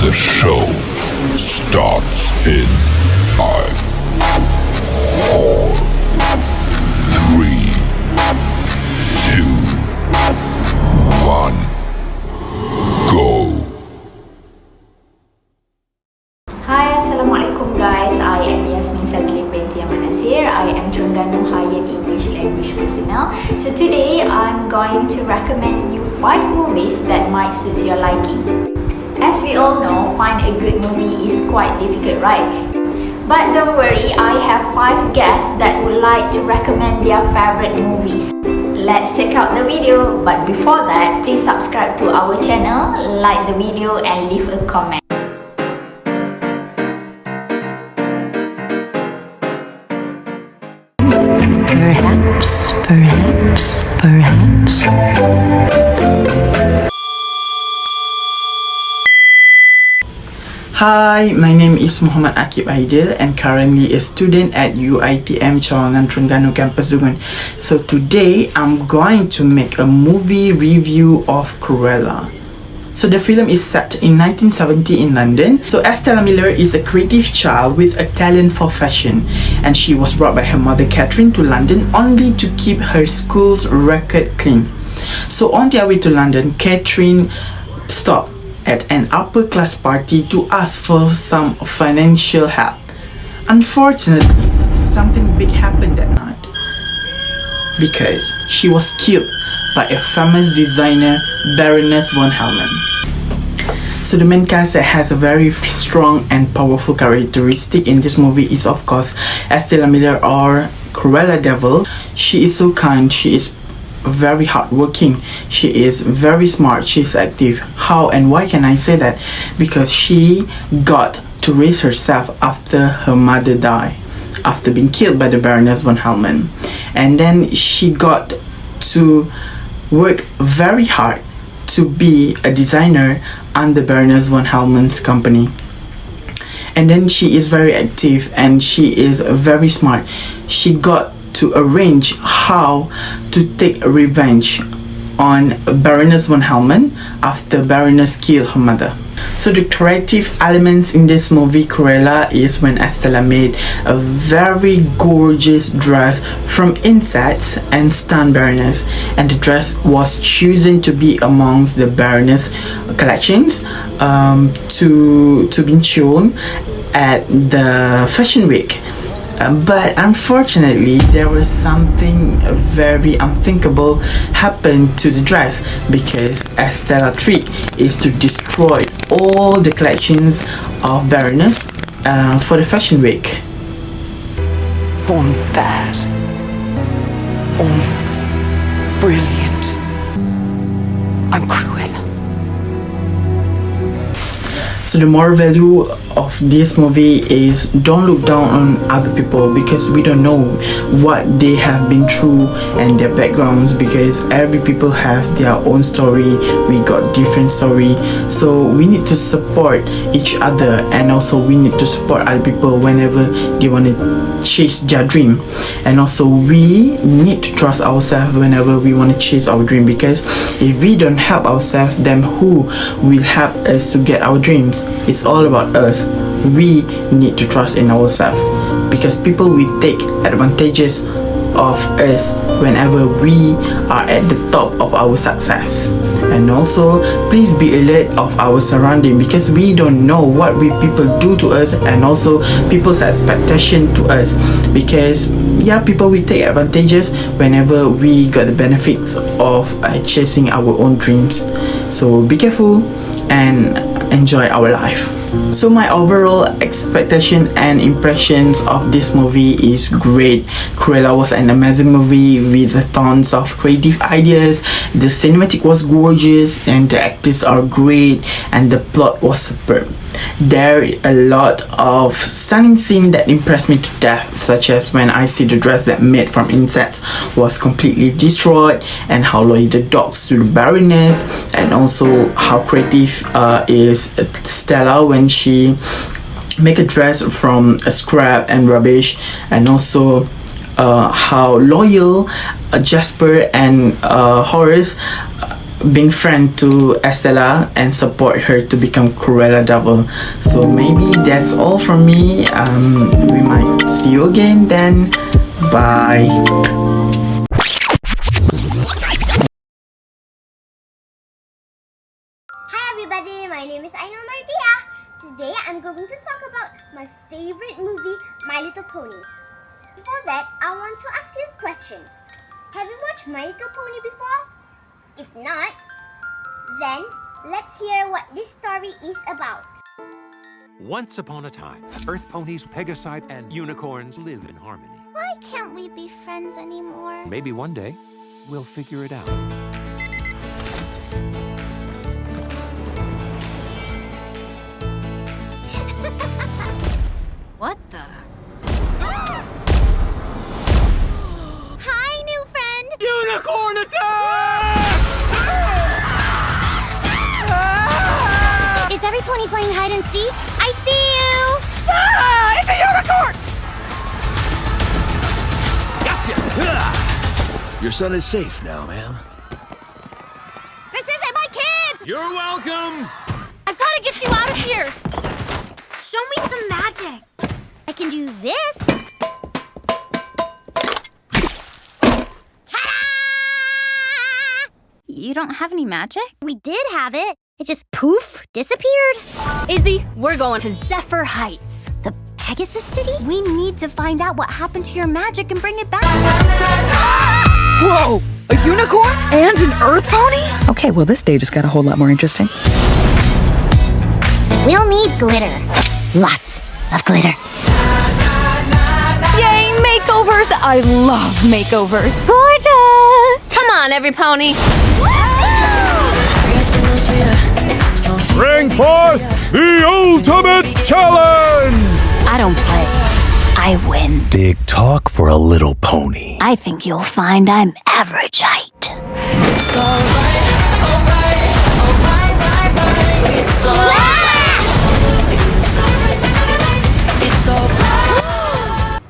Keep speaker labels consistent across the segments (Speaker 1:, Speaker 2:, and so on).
Speaker 1: The show starts in 5, 4, 3, 2, 1, go.
Speaker 2: Hi, Assalamualaikum guys. I am Yasmin Sajli Binti Manasir. I am Terengganu Higher English Language Personnel. So today I'm going to recommend you 5 movies that might suit your liking. As we all know, find a good movie is quite difficult, right? But don't worry, I have 5 guests that would like to recommend their favorite movies. Let's check out the video. But before that, please subscribe to our channel, like the video and leave a comment.
Speaker 3: Perhaps.
Speaker 4: Hi, my name is Muhammad Akib Aidil and currently a student at UiTM Cawangan Terengganu Campus Dungan. So today I'm going to make a movie review of Cruella. So the film is set in 1970 in London. So Estella Miller is a creative child with a talent for fashion, and she was brought by her mother Catherine to London only to keep her school's record clean. So on their way to London, Catherine stopped at an upper class party to ask for some financial help. Unfortunately, something big happened that night because she was killed by a famous designer, Baroness von Hellman. So the main cast that has a very strong and powerful characteristic in this movie is of course Estella Miller or Cruella Devil. She is so kind, she is very hardworking, she is very smart, she's active. How and why can I say that? Because she got to raise herself after her mother died, after being killed by the Baroness von Hellman. And then she got to work very hard to be a designer under Baroness von Hellman's company. And then she is very active and she is very smart. She got to arrange how to take revenge on Baroness von Hellman after Baroness killed her mother. So the creative elements in this movie Cruella is when Estella made a very gorgeous dress from insects and stunned Baroness, and the dress was chosen to be amongst the Baroness collections to be shown at the Fashion Week. But unfortunately, there was something very unthinkable happened to the dress because Estella's trick is to destroy all the collections of Baroness for the Fashion Week.
Speaker 3: Born bad. Born brilliant. I'm Cruella.
Speaker 4: So the moral value of this movie is don't look down on other people because we don't know what they have been through and their backgrounds, because every people have their own story, we got different story. So we need to support each other, and also we need to support other people whenever they want to chase their dream. And also we need to trust ourselves whenever we want to chase our dream, because if we don't help ourselves, then who will help us to get our dreams? It's all about us. We need to trust in ourselves, because people will take advantages of us whenever we are at the top of our success. And also please be alert of our surrounding, because we don't know what people do to us, and also people's expectation to us, because people will take advantages whenever we got the benefits of chasing our own dreams. So be careful and enjoy our life. So my overall expectation and impressions of this movie is great. Cruella was an amazing movie with tons of creative ideas. The cinematic was gorgeous and the actors are great and the plot was superb. There are a lot of stunning scenes that impressed me to death, such as when I see the dress that made from insects was completely destroyed, and how loyal the dogs to the Baroness, and also how creative is Stella when she make a dress from a scrap and rubbish, and also how loyal Jasper and Horace being friend to Estella and support her to become Cruella double. So maybe that's all from me. We might see you again then. Bye.
Speaker 5: Hi everybody, my name is Ainul Mardia. Today I'm going to talk about my favorite movie, My Little Pony. Before that, I want to ask you a question. Have you watched My Little Pony before? If not, then let's hear what this story is about.
Speaker 6: Once upon a time, Earth ponies, Pegasi, and unicorns live in harmony.
Speaker 5: Why can't we be friends anymore?
Speaker 6: Maybe one day, we'll figure it out.
Speaker 7: What the?
Speaker 5: Hi, new friend!
Speaker 6: Unicorn attack!
Speaker 5: Is every pony playing hide and seek? I see you!
Speaker 6: It's a unicorn! Gotcha!
Speaker 8: Your son is safe now, ma'am.
Speaker 7: This isn't my kid!
Speaker 8: You're welcome!
Speaker 7: I've got to get you out of here! Show me some magic!
Speaker 5: I can do this. Ta-da!
Speaker 7: You don't have any magic?
Speaker 5: We did have it. It just poof, disappeared.
Speaker 7: Izzy, we're going to Zephyr Heights.
Speaker 5: The Pegasus City?
Speaker 7: We need to find out what happened to your magic and bring it back.
Speaker 9: Whoa! A unicorn and an earth pony? Okay, well this day just got a whole lot more interesting.
Speaker 5: We'll need glitter. Lots of glitter.
Speaker 7: Yay, makeovers! I love makeovers. Gorgeous! Come on, every pony.
Speaker 1: Bring forth the ultimate challenge!
Speaker 7: I don't play. I win.
Speaker 8: Big talk for a little pony.
Speaker 7: I think you'll find I'm average height.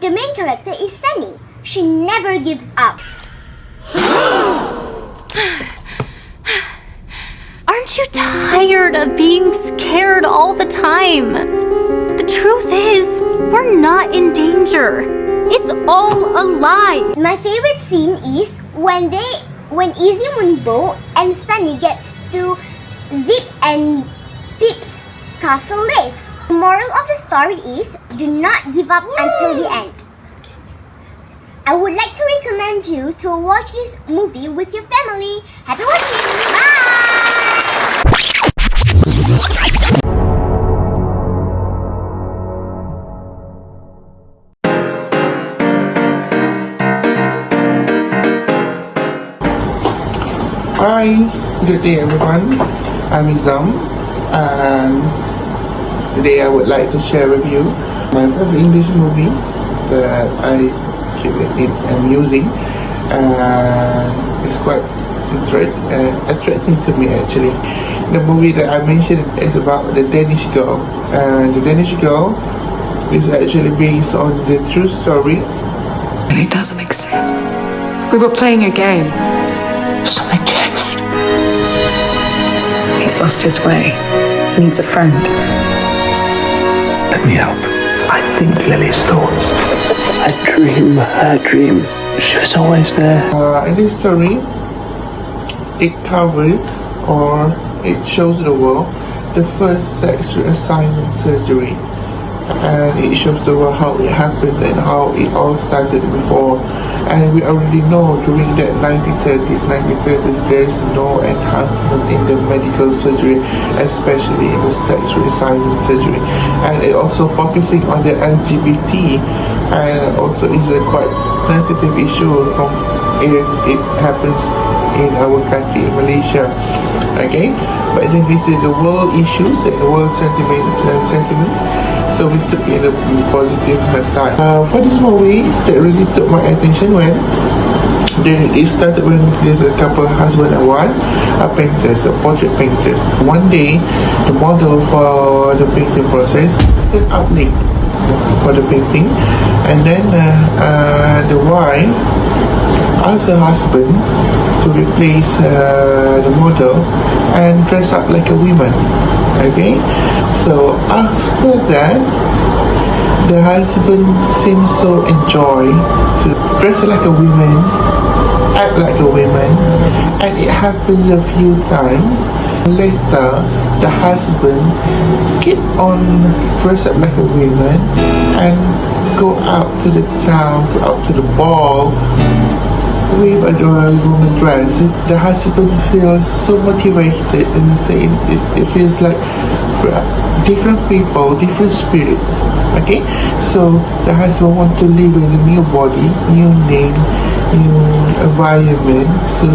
Speaker 5: The main character is Sunny. She never gives up.
Speaker 7: Aren't you tired of being scared all the time? The truth is, we're not in danger. It's all a lie.
Speaker 5: My favorite scene is when Izzy Moonbow and Sunny gets to Zip and Pip's castle live. The moral of the story is do not give up until the end. I would like to recommend you to watch this movie with your family. Happy watching! Bye!
Speaker 10: Hi, good day everyone. I'm Izam and today I would like to share with you my favorite English movie that I feel it's amusing and it's quite attracting to me actually. The movie that I mentioned is about the Danish Girl, and the Danish Girl is actually based on the true story.
Speaker 9: And it doesn't exist. We were playing a game. Something changed. He's lost his way. He needs a friend.
Speaker 8: Let me help. I think Lily's thoughts. I dream her dreams. She was always there.
Speaker 10: In this story, it covers or it shows the world the first sex reassignment surgery, and it shows the world how it happens and how it all started before. And we already know during that 1930s there is no enhancement in the medical surgery, especially in the sex reassignment surgery. And it also focusing on the LGBT, and also is a quite sensitive issue from if it happens in our country, in Malaysia. Okay, but then this is the world issues and the world sentiments. So we took it in a positive side. For this movie, that really took my attention when it started when there's a couple, husband and wife, painters, portrait painters. One day, the model for the painting process is up late. for the painting, and then the wife asked her husband to replace the model and dress up like a woman. Okay, so after that, the husband seems so enjoy to dress like a woman, act like a woman, and it happens a few times. Later, the husband keep on dress up like a woman and go out to the town, go out to the ball with a woman dress. The husband feels so motivated, and it feels like different people, different spirit. Okay, so the husband want to live in a new body, new name, new environment. So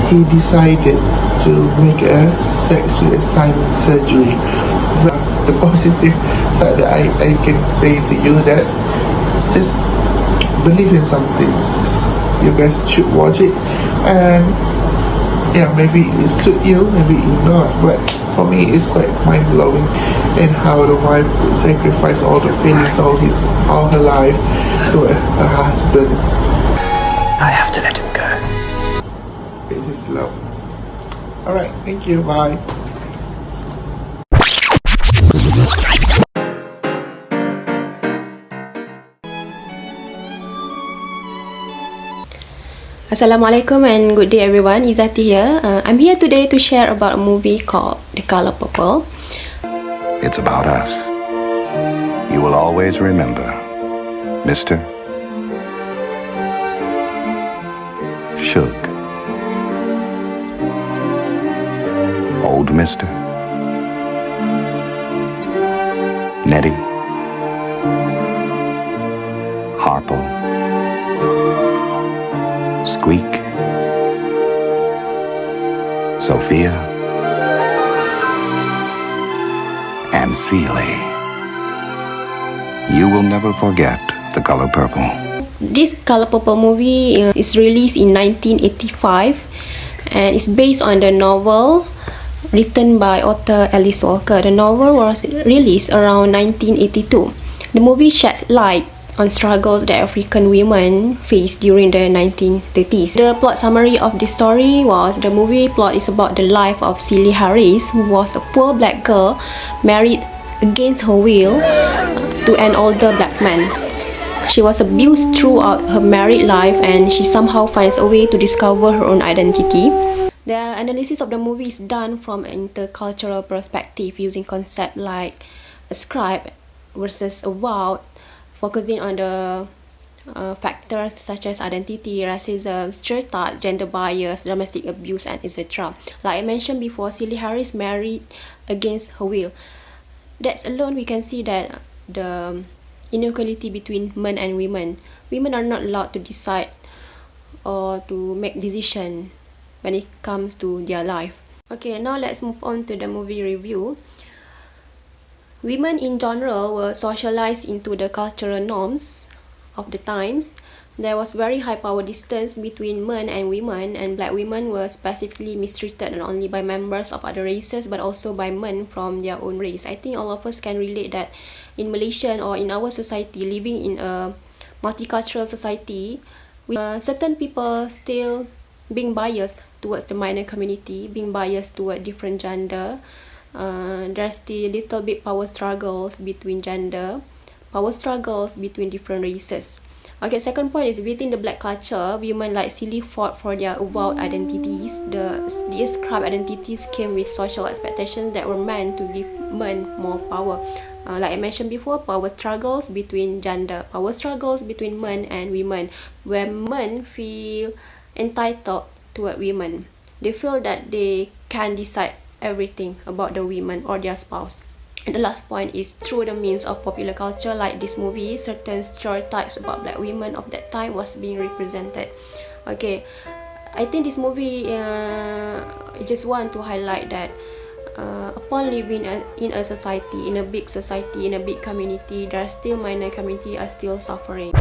Speaker 10: he decided to make a sex reassignment surgery. But the positive side that I can say to you that just believe in something. You guys should watch it, and yeah, maybe it suit you, maybe it not. But for me, it's quite mind blowing, and how the wife could sacrifice all the feelings, all her life to her husband.
Speaker 8: I have to let him go.
Speaker 10: It's his love. Alright, thank you, bye.
Speaker 11: Assalamualaikum and good day everyone, Izzati here. I'm here today to share about a movie called The Color Purple.
Speaker 12: It's about us. You will always remember, Mr. Shook. Old Mister. Nettie. Harpo. Squeak. Sophia. And Seeley. You will never forget The Color Purple.
Speaker 11: This Color Purple movie is released in 1985 and it's based on the novel written by author Alice Walker. The novel was released around 1982. The movie sheds light on struggles that African women faced during the 1930s. The plot summary of the story was the movie plot is about the life of Seeley Harris, who was a poor black girl married against her will to an older black man. She was abused throughout her married life and she somehow finds a way to discover her own identity. The analysis of the movie is done from an intercultural perspective using concepts like a scribe versus a vow, focusing on the factors such as identity, racism, stereotypes, gender bias, domestic abuse, and etc. Like I mentioned before, Seeley Harris married against her will. That's alone we can see that the inequality between men and women. Women are not allowed to decide or to make decisions when it comes to their life. Okay, now let's move on to the movie review. Women in general were socialized into the cultural norms of the times. There was very high power distance between men and women, and black women were specifically mistreated not only by members of other races but also by men from their own race. I think all of us can relate that in Malaysia or in our society, living in a multicultural society, certain people still being biased towards the minor community, being biased toward different gender. There's still little bit power struggles between gender, power struggles between different races. Okay, second point is within the black culture, women like Seeley fought for their avowed identities. These scrap identities came with social expectations that were meant to give men more power. Like I mentioned before, power struggles between gender, power struggles between men and women, where men feel entitled toward women. They feel that they can decide everything about the women or their spouse. And the last point is through the means of popular culture like this movie, certain stereotypes about black women of that time was being represented. Okay, I think this movie just want to highlight that upon living in a society, in a big society, in a big community, there are still minor community are still suffering.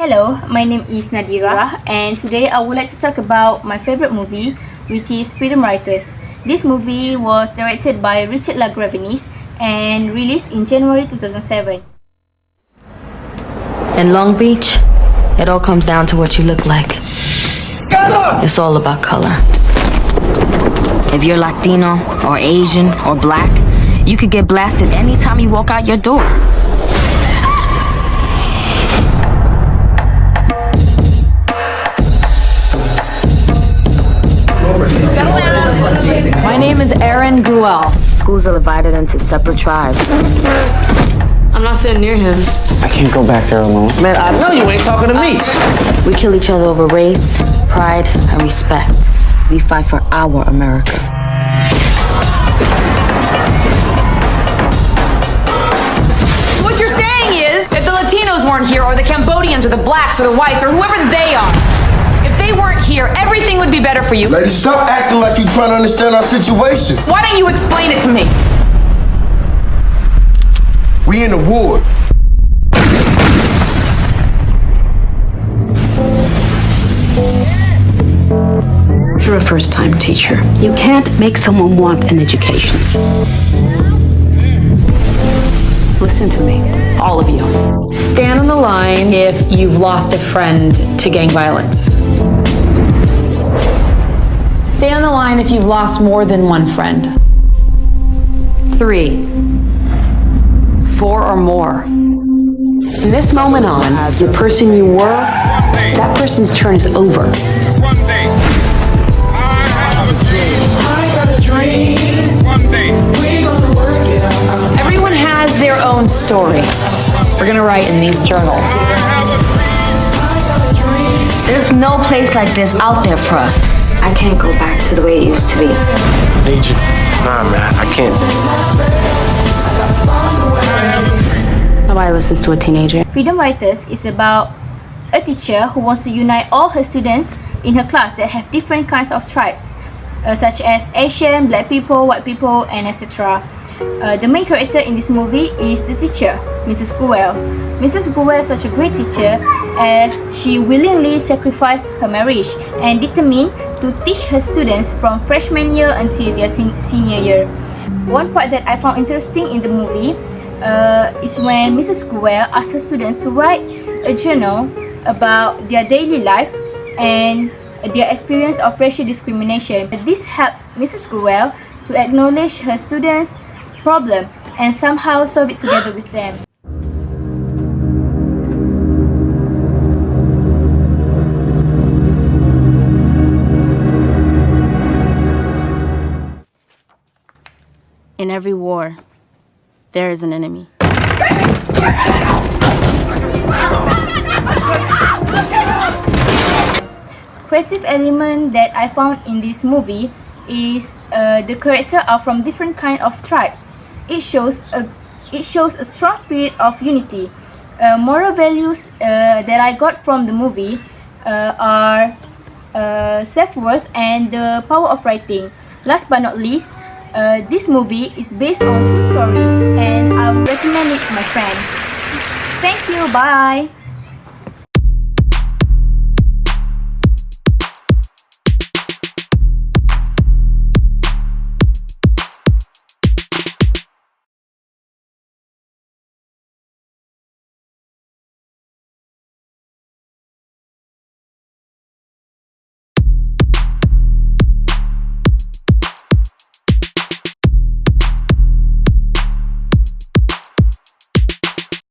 Speaker 13: Hello, my name is Nadira and today I would like to talk about my favorite movie, which is Freedom Writers. This movie was directed by Richard LaGravenese and released in January 2007.
Speaker 14: In Long Beach, it all comes down to what you look like. It's all about color.
Speaker 15: If you're Latino or Asian or black, you could get blasted anytime you walk out your door.
Speaker 14: My name is Aaron Gruel.
Speaker 15: Schools are divided into separate tribes.
Speaker 14: I'm not sitting near him.
Speaker 8: I can't go back there alone.
Speaker 16: Man, I know you ain't talking to me.
Speaker 15: We kill each other over race, pride, and respect. We fight for our America.
Speaker 14: So what you're saying is, if the Latinos weren't here, or the Cambodians, or the blacks, or the whites, or whoever they are, if they weren't here, everything would be better for you.
Speaker 16: Lady, stop acting like you're trying to understand our situation.
Speaker 14: Why don't you explain it to me?
Speaker 16: We in a war.
Speaker 17: You're a first-time teacher. You can't make someone want an education. Listen to me, all of you.
Speaker 18: Stand on the line if you've lost a friend to gang violence. Stay on the line if you've lost more than one friend.
Speaker 17: 3, 4 or more. From this moment on, the person you were, that person's turn is over.
Speaker 18: Everyone has their own story. We're gonna write in these journals.
Speaker 15: There's no place like this out there for us. I can't go back to the way it used to be.
Speaker 16: Need you. Nah, man, I can't.
Speaker 17: Nobody listens to a teenager.
Speaker 13: Freedom Writers is about a teacher who wants to unite all her students in her class that have different kinds of tribes, such as Asian, black people, white people, and etc. The main character in this movie is the teacher, Mrs. Cruella. Mrs. Cruella is such a great teacher as she willingly sacrificed her marriage and determined to teach her students from freshman year until their senior year. One part that I found interesting in the movie is when Mrs. Cruella asked her students to write a journal about their daily life and their experience of racial discrimination. This helps Mrs. Cruella to acknowledge her students' problem and somehow solve it together with them.
Speaker 17: In every war, there is an enemy.
Speaker 13: Creative element that I found in this movie is the characters are from different kind of tribes. It shows a strong spirit of unity. Moral values that I got from the movie are self-worth and the power of writing. Last but not least, this movie is based on true story and I would recommend it to my friends. Thank you, bye!